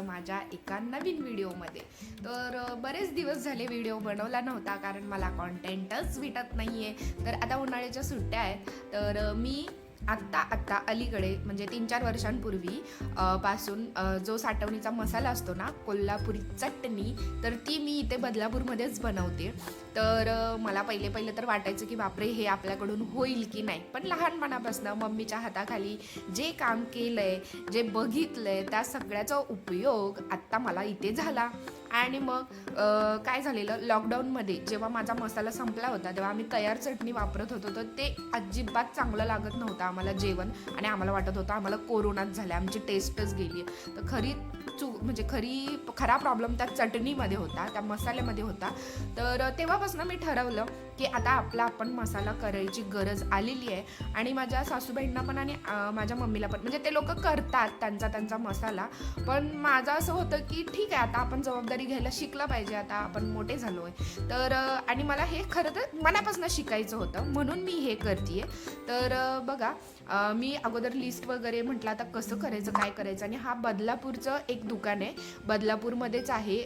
माझ्या एका नवीन व्हिडिओमध्ये. तर बरेच दिवस झाले व्हिडिओ बनवला नव्हता कारण मला कॉन्टेंटच भेटत नाही आहे. तर आता उन्हाळ्याच्या सुट्ट्या आहेत, तर मी आत्ता अलीकडे म्हणजे 3-4 वर्षांपूर्वी पासून जो साठवणीचा मसाला असतो ना, कोल्हापुरी चटणी, तर ती मी इथे बदलापूरमध्येच बनवते. तर मला पहिले तर वाटायचं की बापरे, हे आपल्याकडून होईल की नाही. पण लहानपणापासून मम्मीच्या हाताखाली जे काम केलं आहे, जे बघितलं आहे, त्या सगळ्याचा उपयोग आत्ता मला इथे झाला. आणि मग काय झालेलं, लॉकडाऊनमध्ये जेव्हा माझा मसाला संपला होता तेव्हा आम्ही तयार चटणी वापरत होतो. तर ते अजिबात चांगलं लागत नव्हतं आम्हाला जेवण, आणि आम्हाला वाटत होतं आम्हाला कोरोनाच झाला, आमची टेस्टच गेली. तर खरा प्रॉब्लेम त्या चटणीमध्ये होता, त्या मसाल्यामध्ये होता. तर तेव्हापासून मी ठरवलं की आता आपण मसाला करायची गरज आलेली आहे. आणि माझ्या सासूबाईंना पण आणि माझ्या मम्मीला पण, म्हणजे ते लोक करतात त्यांचा मसाला, पण माझं असं होतं की ठीक आहे, आता आपण जबाबदारी घ्यायला शिकला पाहिजे, आता आपण मोठे झालो आहे. तर आणि मला हे खरं तर मनापासून शिकायचं होतं, म्हणून मी हे करते. तर बघा, मी अगोदर लिस्ट वगैरे म्हटलं आता कसं करायचं, काय करायचं. आणि हा बदलापूरचं एक दुकान आहे, बदलापूरमध्येच आहे.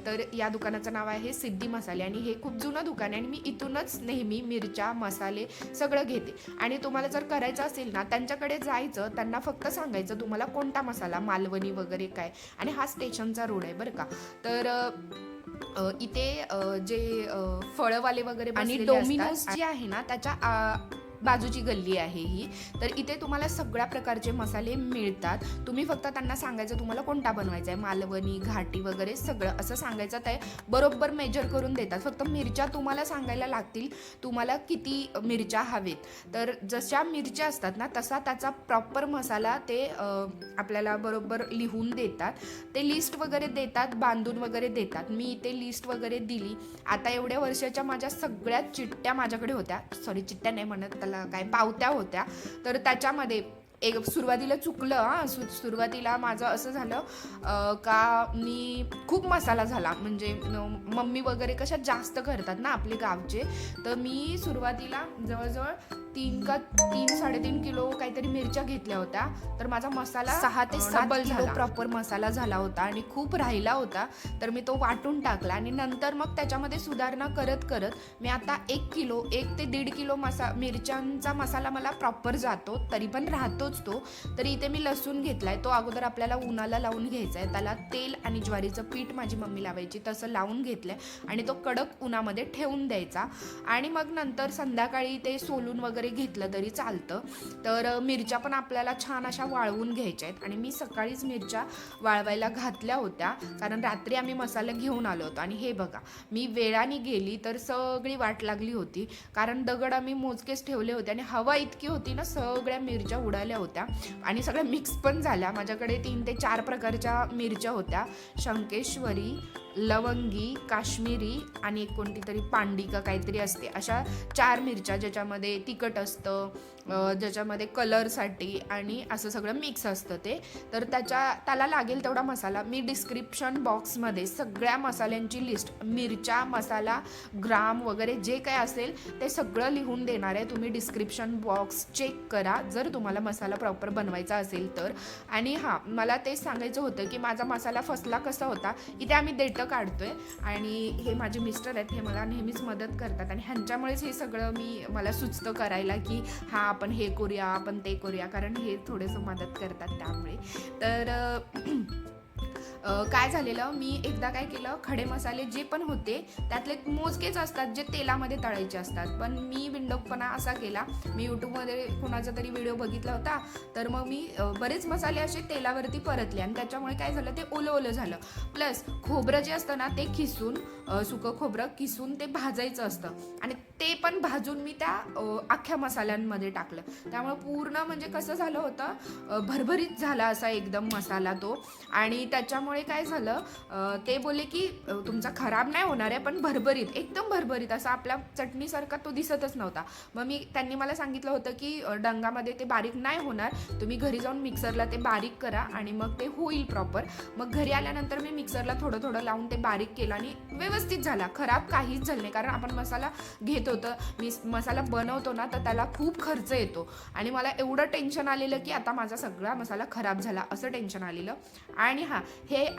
तर या दुकानाचं नाव आहे सिद्धी मसाले, आणि हे खूप जुनं दुकान आहे. आणि मी इथूनच नेहमी मिरच्या, मसाले सगळं घेते. आणि तुम्हाला जर करायचं असेल ना, त्यांच्याकडे जायचं, त्यांना फक्त सांगायचं तुम्हाला कोणता मसाला, मालवणी वगैरे काय. आणि हा स्टेशनचा रोड आहे बरं का. तर इथे जे फळवाले वगैरे आणि डोमिनोज जे आहे ना, त्याच्या बाजूची गल्ली आहे ही. तर इथे तुम्हाला सगळ्या प्रकारचे मसाले मिळतात. तुम्ही फक्त त्यांना सांगायचं तुम्हाला कोणता बनवायचा आहे, मालवणी, घाटी वगैरे सगळं असं सांगायचं, ते बरोबर मेजर करून देतात. फक्त मिरच्या तुम्हाला सांगायला लागतील, तुम्हाला किती मिरच्या हवेत. तर जशा मिरच्या असतात ना, तसा त्याचा प्रॉपर मसाला ते आपल्याला बरोबर लिहून देतात. ते लिस्ट वगैरे देतात, बांधून वगैरे देतात. मी इथे लिस्ट वगैरे दिली. आता एवढ्या वर्षाच्या माझ्या सगळ्या चिठ्ठ्या माझ्याकडे होत्या, सॉरी चिठ्ठ्या नाही म्हणत, काय पावत्या होत्या. तर त्याच्यामध्ये एक सुरुवातीला चुकलं, सुरुवातीला माझं असं झालं का मी खूप मसाला झाला, म्हणजे मम्मी वगैरे कशा जास्त करतात ना आपले गावचे. तर मी सुरुवातीला जवळजवळ 3-3.5 किलो काहीतरी मिरच्या घेतल्या होत्या. तर माझा मसाला 6 ते 7 किलो प्रॉपर मसाला झाला होता, आणि खूप राहिला होता. तर मी तो वाटून टाकला. आणि नंतर मग त्याच्यामध्ये सुधारणा करत करत मी आता 1 ते 1.5 किलो मिरच्यांचा मसाला मला प्रॉपर जातो, तरी पण राहतोच तो. तरी इथे मी लसूण घेतलाय, तो अगोदर आपल्याला उन्हाला लावून घ्यायचा आहे. त्याला तेल आणि ज्वारीचं पीठ माझी मम्मी लावायची, तसं लावून घेतलंय आणि तो कडक उन्हामध्ये ठेवून द्यायचा. आणि मग नंतर संध्याकाळी ते सोलून वगैरे घेतलं तरी चालतं. तर मिरच्या पण आपल्याला छान अशा वाळवून घ्यायच्या आहेत. आणि मी सकाळीच मिरच्या वाळवायला घातल्या होत्या, कारण रात्री आम्ही मसाला घेऊन आलो होतो. आणि हे बघा, मी वेळाने गेली तर सगळी वाट लागली होती, कारण दगड आम्ही मोजकेच ठेवले होते. आणि हवा इतकी होती ना, सगळ्या मिरच्या उडाल्या होत्या आणि सगळ्या मिक्स पण झाल्या. माझ्याकडे 3 ते 4 प्रकारच्या मिरच्या होत्या, शंकेश्वरी, लवंगी, काश्मीरी आणि एक कोणती तरी पांडी का काहीतरी असते, अशा 4 मिरच्या, ज्याच्यामध्ये तिखट असतं, ज्याच्यामध्ये कलरसाठी आणि असं सगळं मिक्स असतं ते. तर त्याला लागेल तेवढा मसाला मी डिस्क्रिप्शन बॉक्समध्ये सगळ्या मसाल्यांची लिस्ट, मिरच्या, मसाला, ग्राम वगैरे जे काय असेल ते सगळं लिहून देणार आहे. तुम्ही डिस्क्रिप्शन बॉक्स चेक करा जर तुम्हाला मसाला प्रॉपर बनवायचा असेल तर. आणि हां, मला तेच सांगायचं होतं की माझा मसाला फसला कसा होता. इथे आम्ही देठं काढतोय, आणि हे माझे मिस्टर आहेत, हे मला नेहमीच मदत करतात, आणि ह्यांच्यामुळेच हे सगळं मला सुचतं करायला की हां, आपण हे करूया, आपण ते करूया, कारण हे थोडंसं मदत करतात त्यामुळे. तर काय झालेलं, मी एकदा काय केलं, खडे मसाले जे पण होते त्यातले मोजकेच असतात जे तेलामध्ये तळायचे असतात, पण मी बिंडोकपणा असा केला, मी यूट्यूबमध्ये कोणाचा तरी व्हिडिओ बघितला होता. तर मग मी बरेच मसाले असे तेलावरती परतले, आणि त्याच्यामुळे काय झालं, ते ओलं झालं. प्लस खोबरं जे असतं ना, ते खिसून, सुकं खोबरं किसून ते भाजायचं असतं, आणि ते पण भाजून मी त्या अख्ख्या मसाल्यांमध्ये टाकलं. त्यामुळे पूर्ण म्हणजे कसं झालं होतं, भरभरीत झाला असा एकदम मसाला तो. आणि त्याच्यामुळे काय झालं, ते बोलले की तुमचा खराब नाही होणार आहे, पण भरभरीत, एकदम भरभरीत असा आपल्या चटणीसारखा तो दिसतच नव्हता. मग त्यांनी मला सांगितलं होतं की डंगामध्ये ते बारीक नाही होणार, तुम्ही घरी जाऊन मिक्सरला ते बारीक करा आणि मग ते होईल प्रॉपर. मग घरी आल्यानंतर मी मिक्सरला थोडं लावून ते बारीक केलं, आणि व्यवस्थित झाला. खराब काहीच झालं नाही, कारण आपण मसाला घेत होतं, मी मसाला बनवतो ना, तर त्याला खूप खर्च येतो. आणि मला एवढं टेन्शन आलेलं की आता माझा सगळा मसाला खराब झाला, असं टेन्शन आलेलं. आणि हां,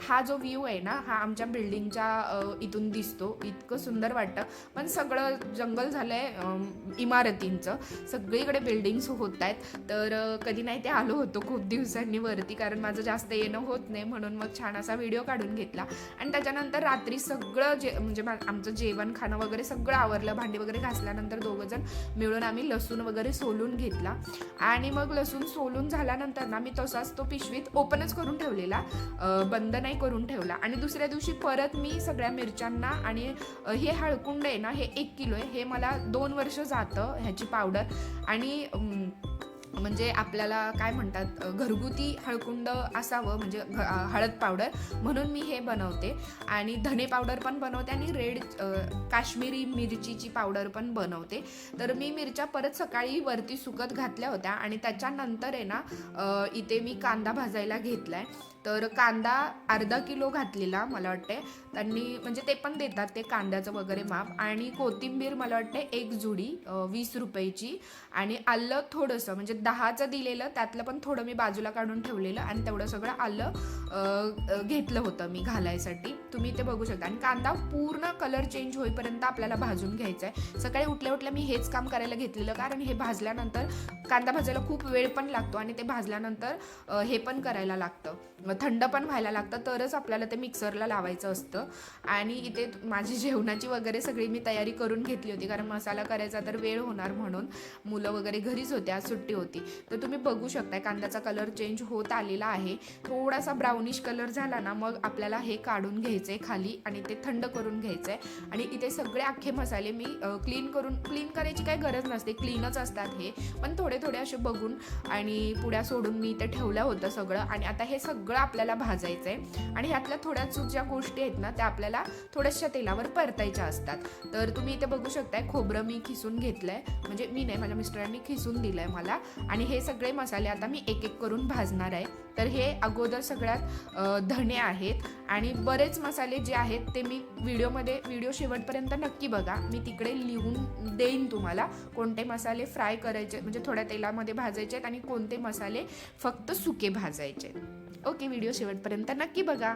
हा जो व्ह्यू आहे ना, हा आमच्या बिल्डिंगच्या इथून दिसतो. इतकं सुंदर वाटतं. पण सगळं जंगल झालं आहे इमारतींचं, सगळीकडे बिल्डिंग्स होत आहेत. तर कधी नाही ते आलो होतो खूप दिवसांनी वरती, कारण माझं जास्त येणं होत नाही, म्हणून मग छान असा व्हिडिओ काढून घेतला. आणि त्याच्यानंतर रात्री सगळं म्हणजे आमचं जेवण खाणं वगैरे सगळं आवरलं. भांडी वगैरे घासल्यानंतर दोघंजण मिळून आम्ही लसूण वगैरे सोलून घेतला. आणि मग लसूण सोलून झाल्यानंतर ना मी तसाच तो पिशवीत ओपनच करून ठेवलेला, बंद नाही करून ठेवला. आणि दुसऱ्या दिवशी परत मी सगळ्या मिरच्यांना, आणि हे हळकुंड आहे ना, हे 1 किलो आहे. हे मला 2 वर्ष जातं ह्याची पावडर. आणि म्हणजे आपल्याला काय म्हणतात, घरगुती हळकुंड असावं, म्हणजे हळद पावडर, म्हणून मी हे बनवते. आणि धने पावडर पण बनवते, आणि रेड काश्मीरी मिरचीची पावडर पण बनवते. तर मी मिरच्या परत सकाळी वरती सुकत घातल्या होत्या. आणि त्याच्यानंतर आहे ना, इथे मी कांदा भाजायला घेतलाय. तर कांदा अर्धा किलो घातलेला मला वाटते त्यांनी, म्हणजे ते पण देतात ते कांद्याचं वगैरे माप. आणि कोथिंबीर मला वाटते 1 जुडी 20 रुपयाची. आणि आलं थोडंसं, म्हणजे 10चं दिलेलं, त्यातलं पण थोडं मी बाजूला काढून ठेवलेलं. आणि तेवढं सगळं आलं घेतलं होतं मी घालायसाठी. तुम्ही ते बघू शकता. आणि कांदा पूर्ण कलर चेंज होईपर्यंत आपल्याला भाजून घ्यायचा आहे. सकाळी उठल्या उठल्या मी हेच काम करायला घेतलेलं, कारण हे भाजल्यानंतर कांदा भाजायला खूप वेळ पण लागतो. आणि ते भाजल्यानंतर हे पण करायला लागतं, थंड पण व्हायला लागतं, तरच आपल्याला ते मिक्सरला लावायचं असतं. आणि इथे माझी जेवणाची वगैरे सगळी मी तयारी करून घेतली होती, कारण मसाला करायचा तर वेळ होणार म्हणून. मुलं वगैरे घरीच होते, आज सुट्टी होती. तर तुम्ही बघू शकताय कांद्याचा कलर चेंज होत आलेला आहे. थोडासा ब्राउनिश कलर झाला ना, मग आपल्याला हे काढून घ्यायचंय खाली, आणि ते थंड करून घ्यायचंय. आणि इथे सगळे अख्खे मसाले मी क्लीन करायची काही गरज नसते, क्लीनच असतात हे, पण थोडे थोडे असे बघून आणि पुड्या सोडून मी इथे ठेवलं होतं सगळं. आणि आता हे सगळं आपल्याला भाजायचं आहे. आणि ह्यातल्या थोड्याच ज्या गोष्टी आहेत ना, त्या आपल्याला थोड्याशा तेलावर परतायच्या असतात. तर तुम्ही इथे बघू शकताय, खोबरं मी खिसून घेतलंय, म्हणजे मी नाही, माझ्या मिस्टरांनी खिसून दिलंय मला. आणि हे सगळे मसाले आता मी एक एक करून भाजणार आहे. तर हे अगोदर सगळ्यात धणे आहेत. आणि बरेच मसाले जे आहेत ते मी व्हिडिओ शेवटपर्यंत नक्की बघा, मी तिकडे लिहून देईन तुम्हाला कोणते मसाले फ्राय करायचे, म्हणजे थोड्या तेलामध्ये भाजायचे आहेत, आणि कोणते मसाले फक्त सुके भाजायचे. ओके, व्हिडिओ शेवटपर्यंत नक्की बघा.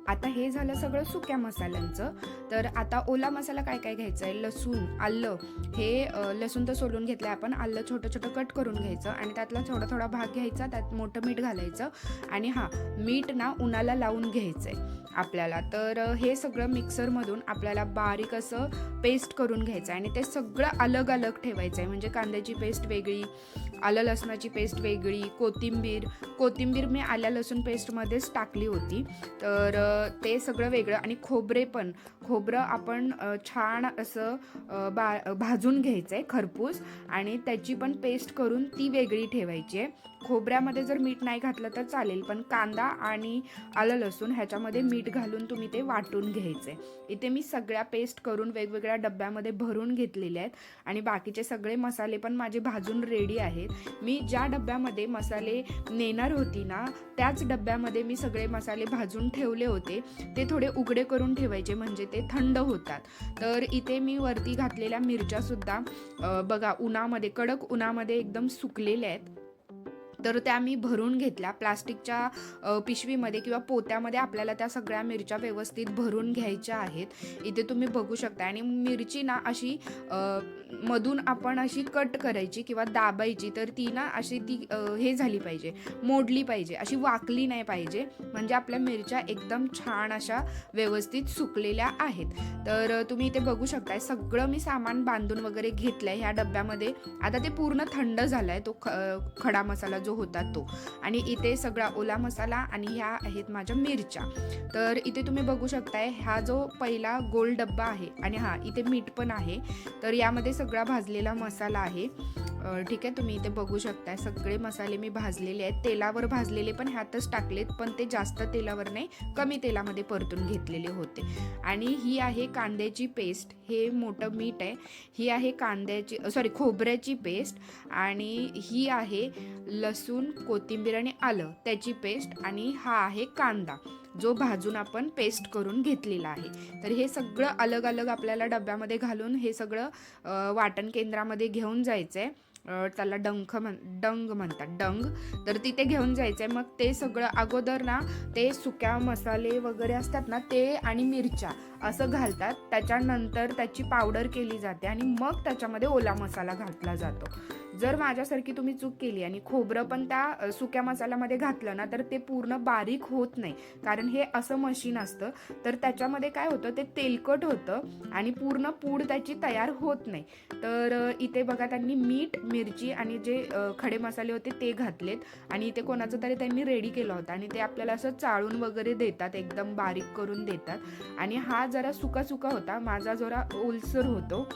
आता हे झालं सगळं सुक्या मसाल्यांचं. तर आता ओला मसाला काय काय घ्यायचा आहे, लसूण, आलं, हे लसूण तर सोलून घेतलं आपण, आलं छोटं छोटं कट करून घ्यायचं आणि त्यातला थोडा थोडा भाग घ्यायचा, त्यात मोठं मीठ घालायचं आणि मीठ ना उन्हाला लावून घ्यायचं आहे आपल्याला. तर हे सगळं मिक्सरमधून आपल्याला बारीक असं पेस्ट करून घ्यायचं आहे आणि ते सगळं अलग अलग ठेवायचं आहे. म्हणजे कांद्याची पेस्ट वेगळी, आलं लसणाची पेस्ट वेगळी, कोथिंबीर मी आल्या लसूण पेस्टमध्येच टाकली होती. तर ते सगळं वेगळं आणि खोबरं आपण छान असं भाजून घ्यायचं आहे खरपूस आणि त्याची पण पेस्ट करून ती वेगळी ठेवायची आहे. खोबऱ्यामध्ये जर मीठ नाही घातलं तर चालेल, पण कांदा आणि आलं लसूण ह्याच्यामध्ये मीठ घालून तुम्ही ते वाटून घ्यायचे. इथे मी सगळ्या पेस्ट करून वेगवेगळ्या डब्यामध्ये भरून घेतलेल्या आहेत आणि बाकीचे सगळे मसाले पण माझे भाजून रेडी आहेत. मी ज्या डब्यामध्ये मसाले नेणार होती ना त्याच डब्यामध्ये मी सगळे मसाले भाजून ठेवले होते. ते थोडे उघडे करून ठेवायचे म्हणजे ते थंड होतात. तर इथे मी वरती घातलेल्या मिरच्या सुद्धा बघा उन्हामध्ये, कडक उन्हामध्ये एकदम सुकलेल्या आहेत. तर त्या मी भरून घेतल्या प्लास्टिकच्या पिशवीमध्ये किंवा पोत्यामध्ये. आपल्याला त्या सगळ्या मिरच्या व्यवस्थित भरून घ्यायच्या आहेत. इथे तुम्ही बघू शकता. आणि मिरची ना अशी मधून आपण अशी कट करायची किंवा दाबायची, तर ती ना अशी ती हे झाली पाहिजे, मोडली पाहिजे, अशी वाकली नाही पाहिजे. म्हणजे आपल्या मिरच्या एकदम छान अशा व्यवस्थित सुकलेल्या आहेत. तर तुम्ही इथे बघू शकताय सगळं मी सामान बांधून वगैरे घेतलंय ह्या डब्यामध्ये. आता ते पूर्ण थंड झालाय तो खडा मसाला जो होता तो. आणि इथे सगळा ओला मसाला आणि ह्या आहेत माझ्या मिरच्या. तर इथे तुम्ही बघू शकताय हा जो पहिला गोल डब्बा आहे आणि इथे मीठ पण आहे. तर यामध्ये सगळा भाजलेला मसाला आहे. ठीक आहे, तुम्ही इथे बघू शकताय सगळे मसाले मी भाजलेले आहेत. तेलावर भाजलेले पण ह्यातच टाकलेत, पण ते जास्त तेलावर नाही, कमी तेलामध्ये परतून घेतलेले होते. आणि ही आहे कांद्याची पेस्ट, हे मोठं मीठ आहे. ही आहे खोबऱ्याची पेस्ट आणि ही आहे लसूण, कोथिंबीर आणि आलं त्याची पेस्ट आणि हा आहे कांदा जो भाजून आपण पेस्ट करून घेतलेला आहे. तर हे सगळं अलग अलग आपल्याला डब्यामध्ये घालून हे सगळं वाटण केंद्रामध्ये घेऊन जायचं आहे. त्याला डंग म्हणतात. तर तिथे घेऊन जायचंय. मग ते सगळं अगोदर ना ते सुक्या मसाले वगैरे असतात ना ते आणि मिरच्या असं घालतात. त्याच्यानंतर त्याची पावडर केली जाते आणि मग त्याच्यामध्ये ओला मसाला घातला जातो. जर माझ्यासारखी तुम्ही चूक केली आणि खोबरं पण त्या सुक्या मसाल्यामध्ये घातलं ना तर ते पूर्ण बारीक होत नाही, कारण हे असं मशीन असतं. तर त्याच्यामध्ये काय होतं, ते तेलकट होतं आणि पूर्ण पूड त्याची तयार होत नाही. तर इथे बघा त्यांनी मीठ, मिरची आणि जे खडे मसाले होते ते घातलेत आणि इथे कोणाचं तरी त्यांनी रेडी केलं होतं आणि ते आपल्याला असं चाळून वगैरे देतात, एकदम बारीक करून देतात. आणि हा जरा सुका सुका होता, माझा जरा ओलसर होतो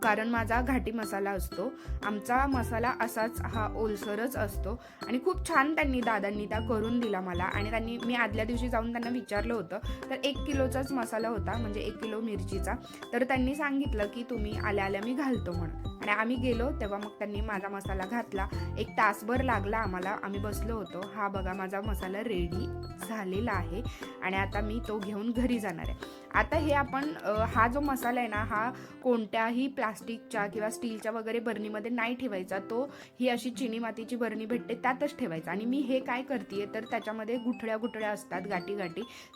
कारण माझा घाटी मसाला असतो. आमचा मसाला असाच हा ओलसरच असतो. आणि खूप छान दादांनी त्या करून दिला मला. आणि मी आदल्या दिवशी जाऊन त्यांना विचारलं होतं, तर 1 किलोचाच मसाला होता, म्हणजे 1 किलो मिरचीचा. तर त्यांनी सांगितलं की तुम्ही आल्या आल्या मी घालतो म्हणून. आणि आम्ही गेलो तेव्हा मग त्यांनी माझा मसाला घातला. 1 तासभर लागला आम्हाला, आम्ही बसलो होतो. हा बघा माझा मसाला रेडी झालेला आहे आणि आता मी तो घेऊन घरी जाणार आहे. आता हे आपण हा जो मसाला आहे ना हा कोणत्याही प्लास्टिकच्या किंवा स्टीलच्या वगैरे बरणीमध्ये नाही ठेवायचा. तो ही अशी चिनी मातीची बरणी भेटते त्यातच ठेवायचा. आणि मी हे काय करते, तर त्याच्यामध्ये गुठळ्या असतात, गाठी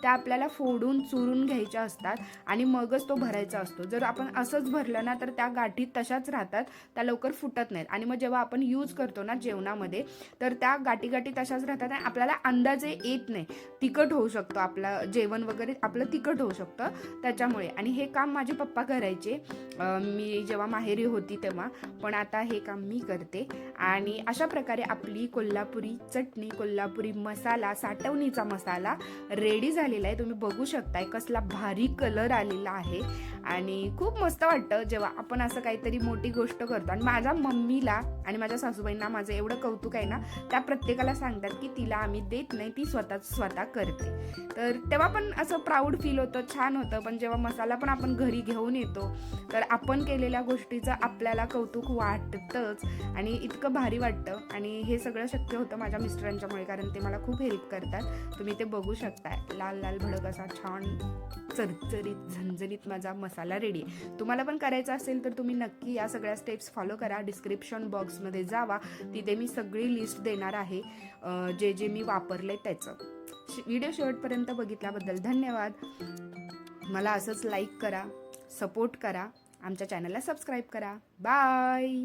त्या आपल्याला फोडून चुरून घ्यायच्या असतात आणि मगच तो भरायचा असतो. जर आपण असंच भरलं ना तर त्या गाठी तशाच राहतात, त्या लवकर फुटत नाहीत. आणि मग जेव्हा आपण यूज करतो ना जेवणामध्ये तर त्या गाठी तशाच राहतात आणि आपल्याला अंदाजे येत नाही. तिखट होऊ शकतो आपलं जेवण वगैरे, आपलं तिखट होऊ शकतं त्याच्यामुळे. आणि हे काम माझे पप्पा करायचे मी जेव्हा माहेरी होती तेव्हा, पण आता हे काम मी करते. आणि अशा प्रकारे आपली कोल्हापुरी चटणी, कोल्हापुरी मसाला, साठवणीचा मसाला रेडी झालेला आहे. तुम्ही बघू शकताय कसला भारी कलर आलेला आहे आणि खूप मस्त वाटतं जेव्हा आपण असं काहीतरी मोठी गोष्ट करतो. आणि माझ्या मम्मीला आणि माझ्या सासूबाईंना माझं एवढं कौतुक आहे ना, त्या प्रत्येकाला सांगतात की तिला आम्ही देत नाही, ती स्वतः करते. तर तेव्हा पण असं प्राऊड फील होतं, छान होतं. पण जेव्हा मसाला पण आपण घरी घेऊन येतो तर आपण केलेल्या गोष्टीचं आपल्याला कौतुक वाटतंच आणि इतकं भारी वाटतं. आणि हे सगळं शक्य होतं माझ्या मिस्टरांच्यामुळे, कारण ते मला खूप हेल्प करतात. तुम्ही ते बघू शकताय, लाल लाल भडक असा छान चरचरीत झणझणीत माझा मसाला रेडी आहे. तुम्हाला पण करायचा असेल तर तुम्ही नक्की या सगळ्या स्टेप्स फॉलो करा. डिस्क्रिप्शन बॉक्समध्ये जावा, तिथे मी सगळी लिस्ट देणार आहे जे जे मी वापरले त्याचं. व्हिडिओ शेवटपर्यंत बघितल्याबद्दल धन्यवाद. मला असंच लाईक करा, सपोर्ट करा, आमच्या चॅनलला सबस्क्राईब करा. बाय.